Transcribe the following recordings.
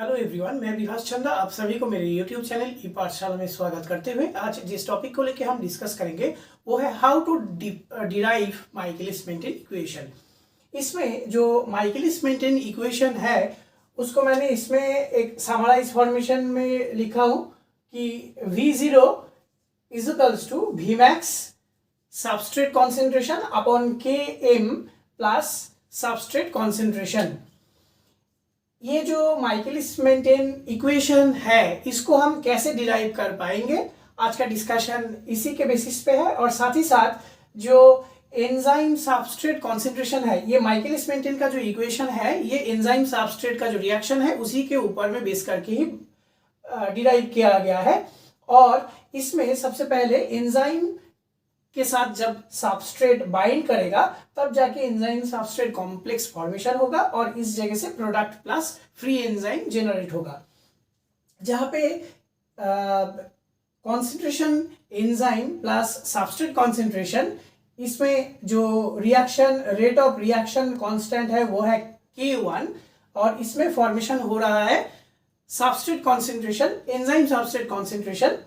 Hello everyone, मैं विभास चंदा आप सभी को मेरे यूट्यूब चैनल ई पाठशाला में स्वागत करते हुए आज जिस टॉपिक को लेकर हम डिस्कस करेंगे वो है how to derive Michaelis Menten equation. इसमें जो माइकलिस मेंटेन इक्वेशन है उसको मैंने इसमें एक समराइज फॉर्मेशन में लिखा हूँ कि V0 is equals to Vmax substrate concentration upon Km plus substrate concentration. ये जो माइकलिस मेंटेन इक्वेशन है इसको हम कैसे डिराइव कर पाएंगे, आज का डिस्कशन इसी के बेसिस पे है। और साथ ही साथ जो एंजाइम सबस्ट्रेट कॉन्सेंट्रेशन है, ये माइकलिस मेंटेन का जो इक्वेशन है ये एंजाइम सबस्ट्रेट का जो रिएक्शन है उसी के ऊपर में बेस करके ही डिराइव किया गया है। और इसमें सबसे पहले एंजाइम के साथ जब सबस्ट्रेट बाइंड करेगा तब जाके एंजाइम सबस्ट्रेट कॉम्प्लेक्स फॉर्मेशन होगा और इस जगह से product plus free enzyme generate होगा, जहां पे concentration enzyme plus substrate concentration, इसमें जो reaction rate of reaction constant है वो है K1 और इसमें फॉर्मेशन हो रहा है substrate concentration enzyme substrate concentration.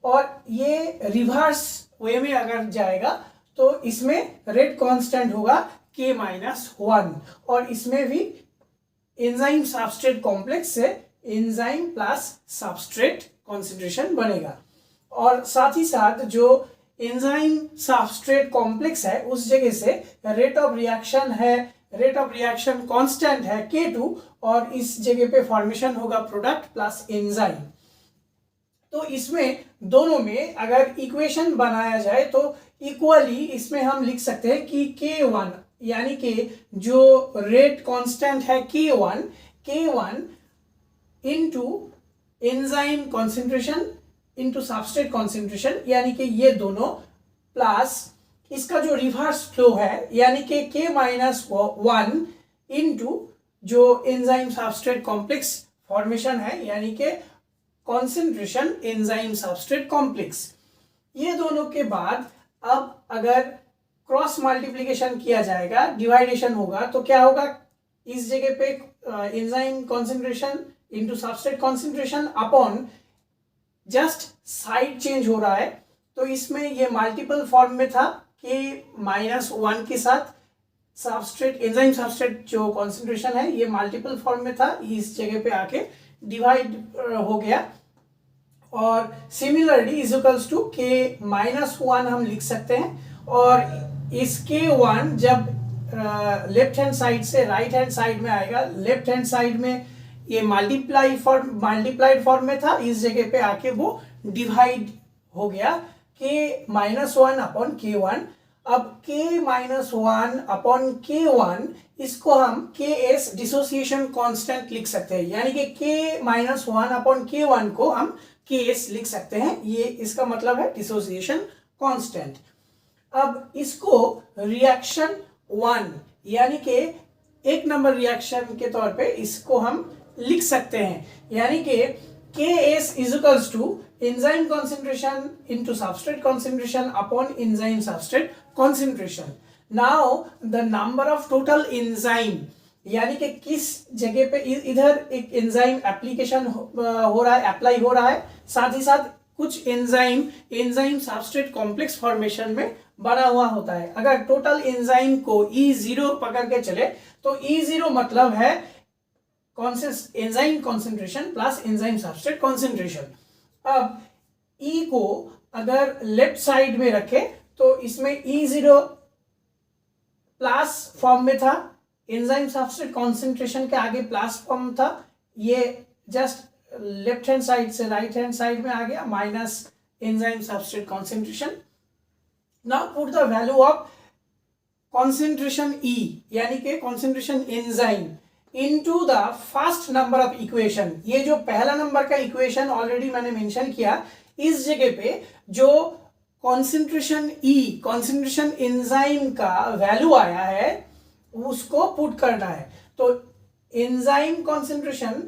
और ये रिवर्स वे में अगर जाएगा तो इसमें रेट कांस्टेंट होगा K-1 और इसमें भी एंजाइम सबस्ट्रेट कॉम्प्लेक्स से एंजाइम प्लस सबस्ट्रेट कॉन्सेंट्रेशन बनेगा। और साथ ही साथ जो एंजाइम सबस्ट्रेट कॉम्प्लेक्स है उस जगह से रेट ऑफ रिएक्शन है, रेट ऑफ रिएक्शन कांस्टेंट है K2 और इस जगह पे फॉर्मेशन होगा प्रोडक्ट प्लस एंजाइम। तो इसमें दोनों में अगर इक्वेशन बनाया जाए तो इक्वली इसमें हम लिख सकते हैं कि K1 यानी कि जो रेट कांस्टेंट है K1 into enzyme concentration into substrate concentration, यानी कि ये दोनों प्लस इसका जो रिवर्स फ्लो है यानी कि K-1 इनटू जो एंजाइम सबस्ट्रेट कॉम्प्लेक्स फॉर्मेशन है यानी कि कॉन्सेंट्रेशन एंजाइम सबस्ट्रेट कॉम्प्लेक्स। ये दोनों के बाद अब अगर क्रॉस मल्टीप्लिकेशन किया जाएगा, डिवाइडेशन होगा, तो क्या होगा, इस जगह पे enzyme concentration into substrate concentration upon just side change हो रहा है तो इसमें ये मल्टीपल फॉर्म में था K-1 के साथ सबस्ट्रेट एंजाइम सबस्ट्रेट जो कॉन्सेंट्रेशन है ये मल्टीपल फॉर्म में था, इस जगह पे आके डिवाइड हो गया। और similarly is equals to K-1 हम लिख सकते हैं और इस K1 जब लेफ्ट हैंड साइड से राइट हैंड साइड में आएगा, लेफ्ट हैंड साइड में ये मल्टीप्लाइड फॉर्म में था, इस जगह पे आके वो डिवाइड हो गया K-1 अपॉन K1। अब K-1 अपॉन K1 इसको हम Ks डिसोसिएशन कांस्टेंट लिख सकते हैं, यानी कि K-1 अपॉन K1 को हम Ks लिख सकते हैं, ये इसका मतलब है डिसोसिएशन कांस्टेंट। अब इसको रिएक्शन 1 यानी कि एक नंबर रिएक्शन के तौर पे इसको हम लिख सकते हैं, यानी कि Ks is equals to enzyme concentration into substrate concentration upon enzyme substrate concentration. Now the number of total enzyme, यानी कि किस जगह पे इधर एक एंजाइम एप्लीकेशन हो रहा है, अप्लाई हो रहा है, साथ ही साथ कुछ एंजाइम सबस्ट्रेट कॉम्प्लेक्स फॉर्मेशन में बना हुआ होता है। अगर टोटल एंजाइम को E0 पकड़ के चले तो E0 मतलब है enzyme concentration plus enzyme substrate concentration. अब E को अगर लेफ्ट साइड में रखे तो इसमें E0 प्लस फॉर्म में था, एंजाइम सबस्ट्रेट कॉन्सेंट्रेशन के आगे प्लस फॉर्म था, ये जस्ट लेफ्ट हैंड साइड से राइट हैंड साइड में आ गया minus enzyme substrate concentration. Now put the value of concentration E यानी कि concentration enzyme into the first number of equation. ये जो पहला नंबर का इक्वेशन ऑलरेडी मैंने मेंशन किया, इस जगह पे जो कॉन्सेंट्रेशन E कॉन्सेंट्रेशन एंजाइम का वैल्यू आया है उसको पुट करना है। तो एंजाइम कॉन्सेंट्रेशन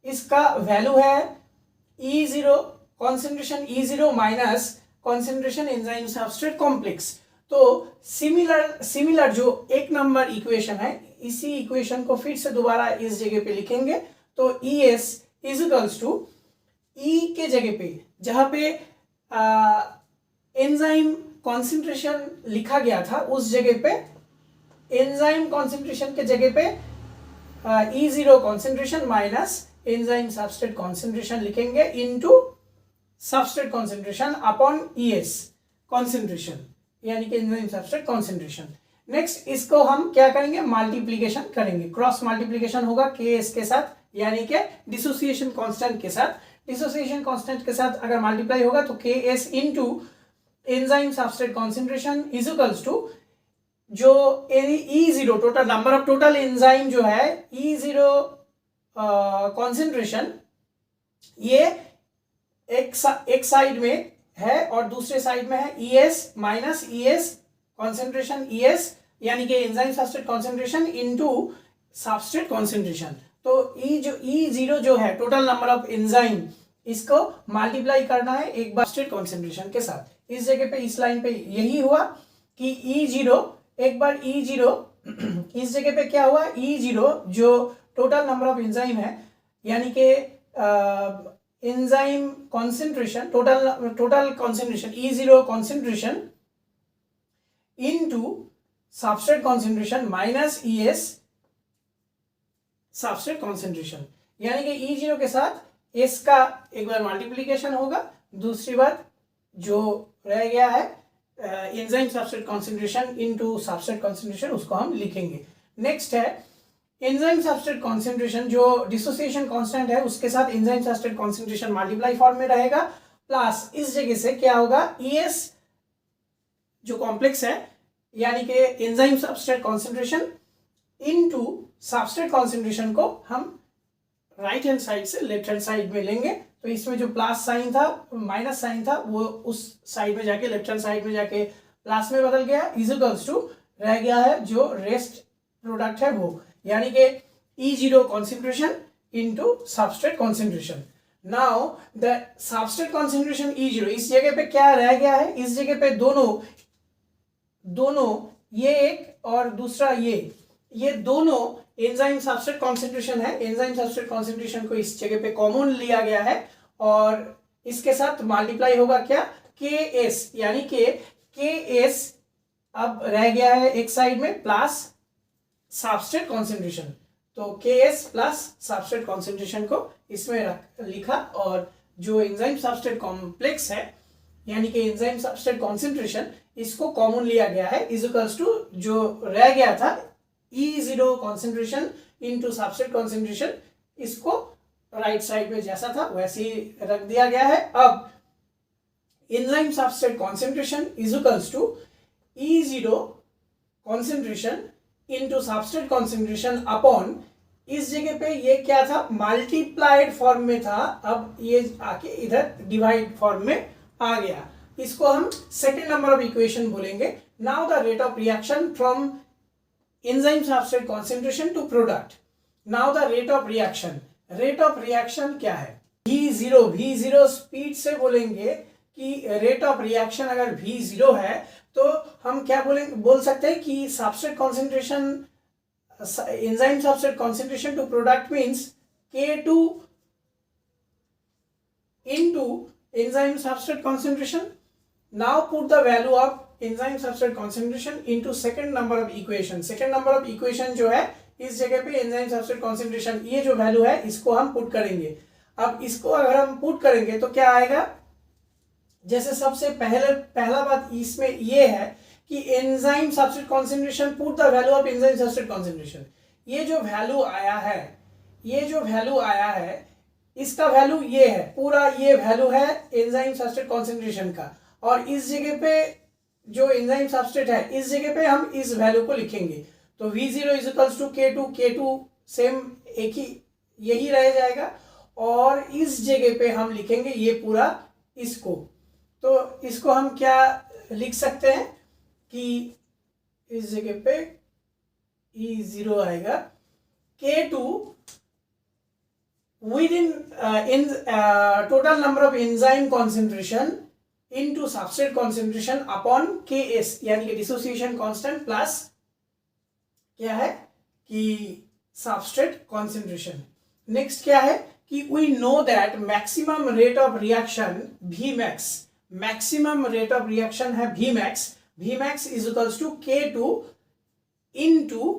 इसका वैल्यू है E0, concentration E0 minus concentration enzyme substrate complex. तो सिमिलर जो एक नंबर इक्वेशन है इसी इक्वेशन को फिर से दोबारा इस जगह पे लिखेंगे तो ES is equals to E के जगह पे जहां पे एंजाइम कॉन्सेंट्रेशन लिखा गया था उस जगह पे एंजाइम कॉन्सेंट्रेशन के जगह पे E0 concentration minus enzyme substrate concentration लिखेंगे into substrate concentration upon ES concentration, यानी कि एंजाइम सबस्ट्रेट कॉन्सेंट्रेशन। नेक्स्ट इसको हम क्या करेंगे, मल्टीप्लीकेशन करेंगे, क्रॉस मल्टीप्लीकेशन होगा KS के साथ, यानी कि डिसोसिएशन कांस्टेंट के साथ। डिसोसिएशन कांस्टेंट के साथ अगर मल्टीप्लाई होगा तो KS into enzyme substrate concentration is equals to जो E0 total number of total enzyme जो है E0 कॉन्सेंट्रेशन, ये एक साइड में है और दूसरे साइड में है ES minus ES concentration ES, यानी कि enzyme substrate concentration into substrate concentration. तो E0 जो है टोटल नंबर ऑफ एंजाइम, इसको मल्टीप्लाई करना है एक बार सबस्ट्रेट कॉन्सेंट्रेशन के साथ। इस जगह पे इस लाइन पे यही हुआ कि E0 एक बार E0 इस जगह पे क्या हुआ, E0 जो टोटल नंबर ऑफ एंजाइम है, यानी कि enzyme concentration total concentration E0 concentration into substrate concentration minus ES substrate concentration, यानी कि E0 के साथ S का एक बार मल्टीप्लीकेशन होगा, दूसरी बार जो रह गया है enzyme substrate concentration into substrate concentration उसको हम लिखेंगे। नेक्स्ट है एंजाइम सबस्ट्रेट कॉन्सेंट्रेशन, जो डिसोसिएशन कांस्टेंट है उसके साथ enzyme substrate concentration multiply form में रहेगा, प्लस इस जगह से क्या होगा ES जो कॉम्प्लेक्स है, यानी कि enzyme substrate concentration into substrate concentration को हम राइट हैंड साइड से लेफ्ट हैंड साइड में लेंगे। तो इसमें जो प्लस साइन था माइनस साइन था वो उस साइड में जाके लेफ्ट हैंड साइड में जाके प्लस में बदल गया, इज इक्वल्स टू रह गया है जो रेस्ट प्रोडक्ट है वो, यानी कि E0 concentration into substrate concentration. Now the substrate concentration E0 इस जगह पे क्या रह गया है, इस जगह पे दोनों ये एक और दूसरा ये दोनों एंजाइम सबस्ट्रेट कॉन्सेंट्रेशन है। एंजाइम सबस्ट्रेट कॉन्सेंट्रेशन को इस जगह पे कॉमन लिया गया है और इसके साथ मल्टीप्लाई होगा क्या, KS, यानी कि KS अब रह गया है एक साइड में प्लस सबस्ट्रेट कॉन्सेंट्रेशन, तो KS प्लस सबस्ट्रेट कॉन्सेंट्रेशन को इसमें लिखा और जो एंजाइम सबस्ट्रेट कॉम्प्लेक्स है यानी कि एंजाइम सबस्ट्रेट कॉन्सेंट्रेशन इसको कॉमन लिया गया है, इज इक्वल्स टू जो रह गया था E0 concentration into substrate concentration, इसको राइट साइड में जैसा था वैसे ही रख दिया गया है। अब enzyme substrate concentration is equals to E0 concentration into substrate concentration upon, इस जगह पे ये क्या था, मल्टीप्लाइड फॉर्म में था, अब ये आके इधर डिवाइड फॉर्म में आ गया, इसको हम सेकेंड नंबर ऑफ इक्वेशन बोलेंगे। Now the rate of reaction from enzyme substrate concentration to product. Now the rate of reaction क्या है, V0 स्पीड से बोलेंगे कि रेट ऑफ रिएक्शन अगर V0 है तो हम क्या बोल सकते हैं कि substrate concentration enzyme substrate concentration to product means K2 into enzyme substrate concentration. Now put the value of enzyme substrate concentration into second number of equation. Second number of equation जो है इस जगह पे enzyme substrate concentration ये जो value है इसको हम पुट करेंगे। अब इसको अगर हम पुट करेंगे तो क्या आएगा, जैसे सबसे पहला बात इसमें ये है कि enzyme substrate concentration, put the value of enzyme substrate concentration, ये जो वैल्यू आया है इसका वैल्यू ये है, पूरा ये वैल्यू है एंजाइम सबस्ट्रेट कॉन्सेंट्रेशन का, और इस जगह पे जो एंजाइम सबस्ट्रेट है इस जगह पे हम इस वैल्यू को लिखेंगे। तो V0 is equals to K2 same एक ही यही रह जाएगा, और इस जगह पे हम लिखेंगे ये पूरा इसको, तो इसको हम क्या लिख सकते हैं कि इस जगह पे E0 आएगा K2 within in total number of enzyme concentration into substrate concentration upon KS, यानी कि डिसोसिएशन कांस्टेंट प्लस क्या है कि सबस्ट्रेट कॉन्सेंट्रेशन। नेक्स्ट क्या है कि we know that maximum rate of reaction Vmax, maximum rate of reaction है Vmax is equals to K2 into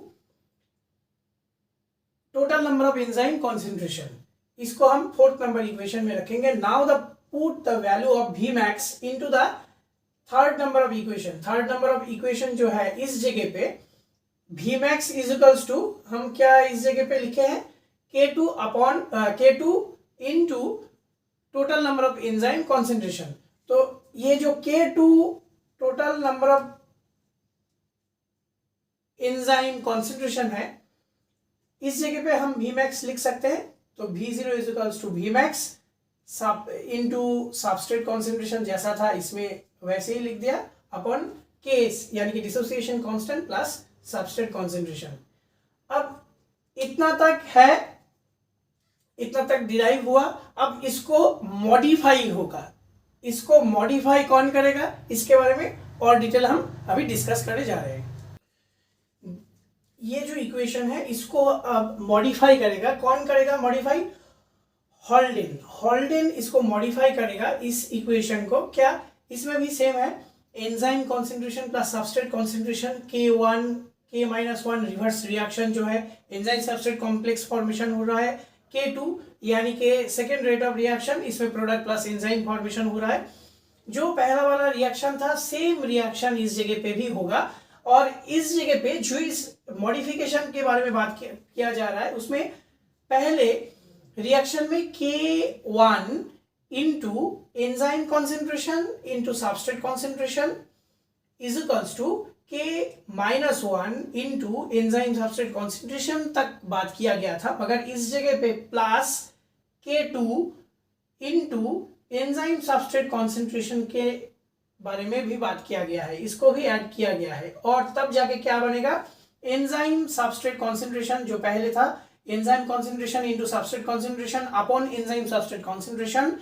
total number of enzyme concentration. इसको हम फोर्थ नंबर इक्वेशन में रखेंगे। Now the put the value of Vmax into the third number of equation. Third number of equation जो है इस जगह पे Vmax is equals to, हम क्या इस जगह पे लिखे हैं, K2 into total number of enzyme concentration. तो ये जो K2 total number of enzyme concentration है, इस जगह पे हम Vmax लिख सकते हैं। तो V0 is equals to Vmax into substrate concentration जैसा था इसमें वैसे ही लिख दिया, अपॉन केस यानी कि dissociation constant plus substrate concentration. अब इतना तक है, इतना तक डिराइव हुआ। अब इसको मॉडिफाई होगा, इसको मॉडिफाई कौन करेगा, इसके बारे में और डिटेल हम अभी डिस्कस करने जा रहे हैं। ये जो इक्वेशन है इसको अब मॉडिफाई करेगा, कौन करेगा मॉडिफाई, हॉल्डेन इसको मॉडिफाई करेगा इस इक्वेशन को। क्या, इसमें भी सेम है, enzyme concentration plus substrate concentration K1 reverse reaction जो है, एंजाइम सबस्ट्रेट कॉम्प्लेक्स फॉर्मेशन हो रहा है। K2 यानी कि सेकेंड रेट ऑफ रिएक्शन, इसमें प्रोडक्ट प्लस एंजाइम फॉर्मेशन हो रहा है। जो पहला वाला रिएक्शन था सेम रिएक्शन इस जगह पे भी होगा। और इस जगह पे जो इस मॉडिफिकेशन के बारे में बात किया जा रहा है उसमें पहले रिएक्शन में K1 into enzyme concentration into substrate concentration is equals to K-1 into enzyme substrate concentration तक बात किया गया था, मगर इस जगह पे plus K2 into enzyme substrate concentration के बारे में भी बात किया गया है, इसको भी ऐड किया गया है। और तब जाके क्या बनेगा, एंजाइम सबस्ट्रेट कॉन्सेंट्रेशन जो पहले था, enzyme concentration into substrate concentration upon enzyme substrate concentration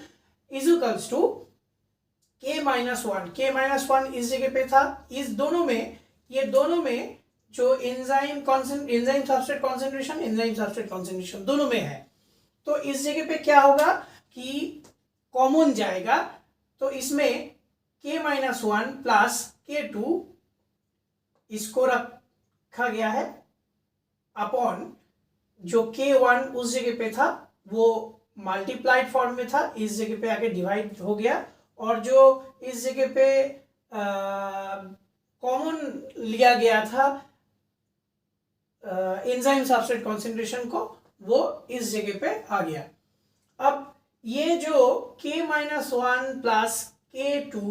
is equals to K-1। K-1 इस जगह पे था, इस दोनों में, ये दोनों में जो enzyme substrate concentration, enzyme substrate concentration दोनों में है। तो इस जगह पे क्या होगा कि कॉमन जाएगा, तो इसमें K-1 प्लस K2 इसको रखा गया है अपॉन जो K1 उस जगह पे था वो मल्टीप्लाइड फॉर्म में था, इस जगह पे आके डिवाइड हो गया। और जो इस जगह पे कॉमन लिया गया था एंजाइम सबस्ट्रेट कॉन्सेंट्रेशन को, वो इस जगह पे आ गया। अब ये जो K-1 plus K2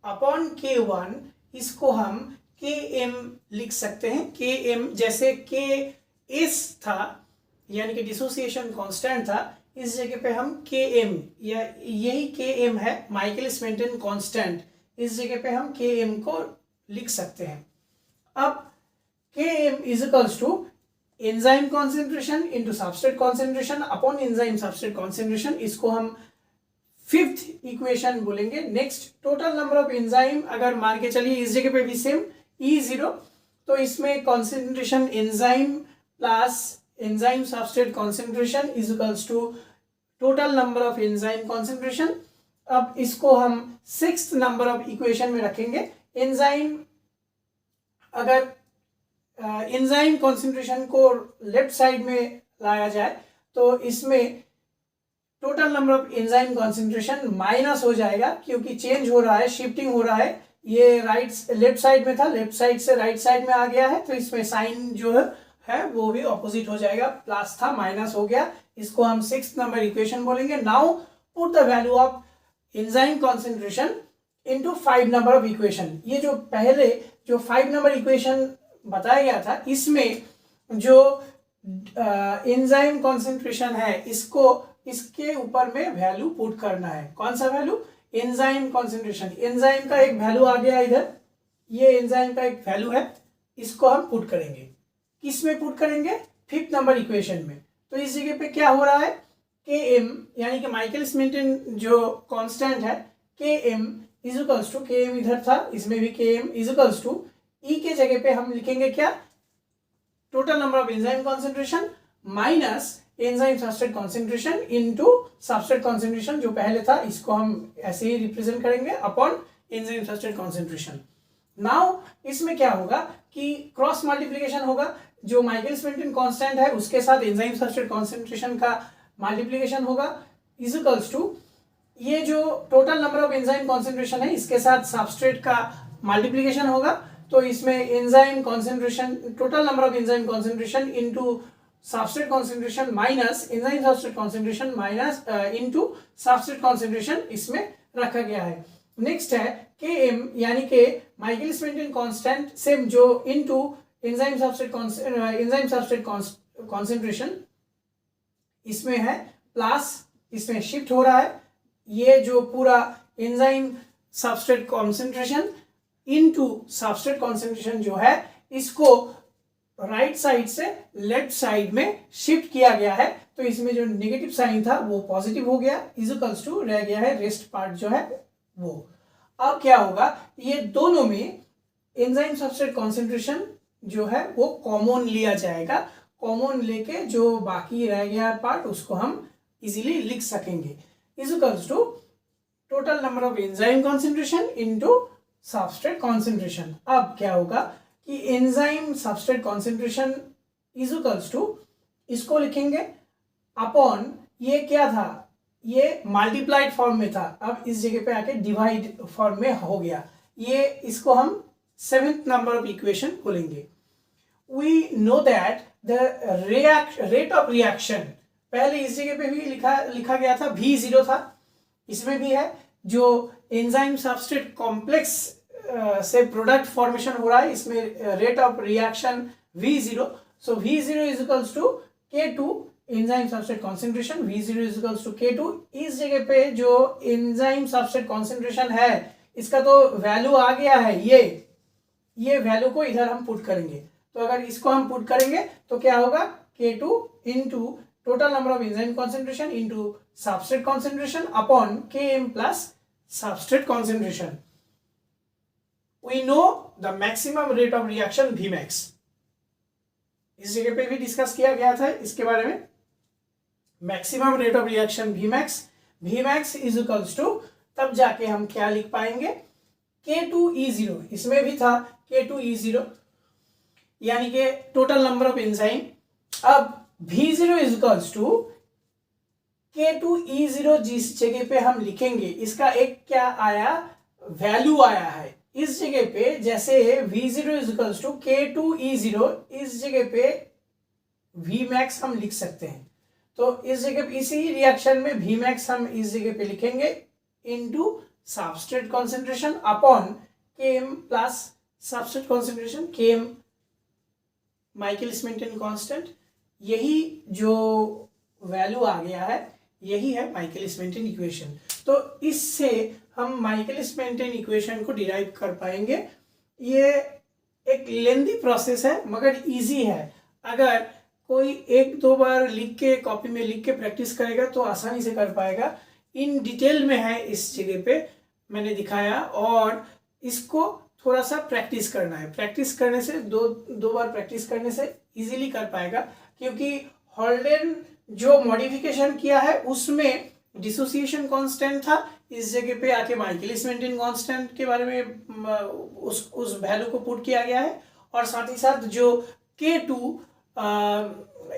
upon K1, इसको हम Km लिख सकते हैं। Km जैसे Ks था यानी कि डिसोसिएशन कांस्टेंट था, इस जगह पे हम Km, या यही Km है माइकलिस मेंटेन कांस्टेंट, इस जगह पे हम Km को लिख सकते हैं। अब Km is equals to enzyme concentration into substrate concentration upon enzyme substrate concentration, इसको हम फिफ्थ इक्वेशन बोलेंगे। Next, total number of enzyme अगर मान के चलिए इस जगह पे भी सेम E0, तो इसमें concentration enzyme plus enzyme substrate concentration is equals to total number of enzyme concentration. अब इसको हम सिक्स्थ नंबर ऑफ इक्वेशन में रखेंगे। एंजाइम, अगर एंजाइम कॉन्सेंट्रेशन को लेफ्ट साइड में लाया जाए तो इसमें total number of enzyme concentration minus हो जाएगा, क्योंकि चेंज हो रहा है, शिफ्टिंग हो रहा है। ये लेफ्ट साइड में था, लेफ्ट साइड से राइट साइड में आ गया है, तो इसमें साइन जो है वो भी ऑपोजिट हो जाएगा, प्लस था माइनस हो गया। इसको हम सिक्स्थ नंबर इक्वेशन बोलेंगे। Now put the value of enzyme concentration into 5 number of equation. ये जो पहले जो 5 नंबर इक्वेशन बताया गया था, इसमें जो एंजाइम कॉन्सेंट्रेशन है इसको, इसके ऊपर में वैल्यू पुट करना है। कौन सा वैल्यू, एंजाइम कॉन्सेंट्रेशन, एंजाइम का एक वैल्यू आ गया इधर, ये एंजाइम का एक वैल्यू है, इसको हम पुट करेंगे। किस में पुट करेंगे, फिफ्थ नंबर इक्वेशन में। तो इस जगह पे क्या हो रहा है, Km यानी कि माइकलिस मेंटेन जो कांस्टेंट है, Km is equals to, Km इधर था, इसमें भी Km is equals to E के जगह पे हम लिखेंगे क्या, total number of enzyme concentration minus enzyme substrate concentration into substrate concentration जो पहले था इसको हम ऐसे ही रिप्रेजेंट करेंगे upon enzyme substrate concentration. Now इसमें क्या होगा कि क्रॉस मल्टीप्लिकेशन होगा, जो माइकलिस मेंटेन कांस्टेंट है उसके साथ एंजाइम सबस्ट्रेट कॉन्सेंट्रेशन का मल्टीप्लिकेशन होगा इज इक्वल्स टू ये जो total number of enzyme concentration है इसके साथ सबस्ट्रेट का मल्टीप्लिकेशन होगा। तो इसमें enzyme concentration total number of enzyme concentration into substrate concentration minus enzyme substrate concentration minus into substrate concentration इसमें रखा गया है। नेक्स्ट है Km यानी कि माइकलिस मेंटेन कांस्टेंट सेम जो इनटू एंजाइम सबस्ट्रेट कॉन्सेंट्रेशन इसमें है प्लस इसमें शिफ्ट हो रहा है ये जो पूरा enzyme substrate concentration into substrate concentration जो है इसको राइट साइड से लेफ्ट साइड में शिफ्ट किया गया है। तो इसमें जो नेगेटिव साइन था वो पॉजिटिव हो गया इज इक्वल्स टू रह गया है रेस्ट पार्ट जो है वो। अब क्या होगा ये दोनों में एंजाइम सबस्ट्रेट कॉन्सेंट्रेशन जो है वो कॉमन लिया जाएगा, कॉमन लेके जो बाकी रह गया पार्ट उसको हम इजीली लिख सकेंगे is equals to total number of enzyme concentration into substrate concentration. अब क्या होगा कि enzyme substrate concentration is equals to इसको लिखेंगे अपॉन ये क्या था ये मल्टीप्लाइड फॉर्म में था अब इस जगह पे आके डिवाइड फॉर्म में हो गया ये इसको हम 7th नंबर ऑफ इक्वेशन बोलेंगे। We know that the rate of reaction पहले इस जगह पे भी लिखा गया था V0 था इसमें भी है जो एंजाइम सबस्ट्रेट कॉम्प्लेक्स से प्रोडक्ट फॉर्मेशन हो रहा है इसमें rate of reaction V0 so V0 is equals to K2 enzyme substrate concentration V0 is equals to K2। इस जगह पे जो एंजाइम सबस्ट्रेट कॉन्सेंट्रेशन है इसका तो वैल्यू आ गया है ये वैल्यू को इधर हम पुट करेंगे तो अगर इसको हम पुट करेंगे तो क्या होगा K2 into total number of enzyme concentration into substrate concentration upon Km plus substrate concentration. We know the maximum rate of reaction Vmax इस जगह पे भी डिस्कस किया गया था इसके बारे में। Maximum rate of reaction Vmax is equals to तब जाके हम क्या लिख पाएंगे K2E0 इसमें भी था K2E0 यानी कि टोटल नंबर ऑफ एंजाइम। अब V0 is equals to K2E0 जिस जगह पे हम लिखेंगे इसका एक क्या आया वैल्यू आया है इस जगह पे जैसे V0 is equals to K2E0 इस जगह पे Vmax हम लिख सकते हैं तो इस जगह पे इसी रिएक्शन में Vmax हम इस जगह पे लिखेंगे into substrate concentration upon Km plus substrate concentration Km Michaelis Menten constant यही जो वैल्यू आ गया है यही है माइकलिस मेंटेन इक्वेशन। तो इससे हम माइकलिस मेंटेन इक्वेशन को डिराइव कर पाएंगे। ये एक लेंदी प्रोसेस है मगर इजी है, अगर कोई एक दो बार लिख के कॉपी में लिख के प्रैक्टिस करेगा तो आसानी से कर पाएगा। इन डिटेल में है इस जगह पे मैंने दिखाया और इसको थोड़ा सा प्रैक्टिस करना है। प्रैक्टिस करने से दो बार प्रैक्टिस करने से इजीली कर पाएगा क्योंकि हॉल्डेन जो मॉडिफिकेशन किया है उसमें डिसोसिएशन कांस्टेंट था, इस जगह पे आके माइकलिस मेंटेन कांस्टेंट के बारे में उस वैल्यू को पुट किया गया है और साथ ही साथ जो K2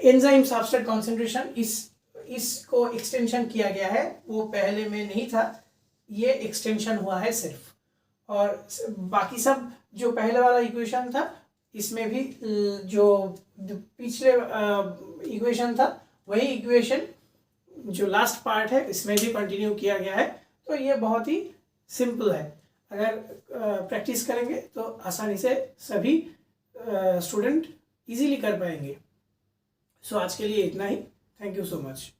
एंजाइम सबस्ट्रेट कॉन्सेंट्रेशन इसको एक्सटेंशन किया गया है वो पहले में नहीं था, ये एक्सटेंशन हुआ है सिर्फ। और बाकी सब जो पहले वाला इक्वेशन था इसमें भी जो पिछले इक्वेशन था वही इक्वेशन जो लास्ट पार्ट है इसमें भी कंटिन्यू किया गया है। तो ये बहुत ही सिंपल है, अगर प्रैक्टिस करेंगे तो आसानी से सभी स्टूडेंट इजीली कर पाएंगे। सो आज के लिए इतना ही। Thank you so much.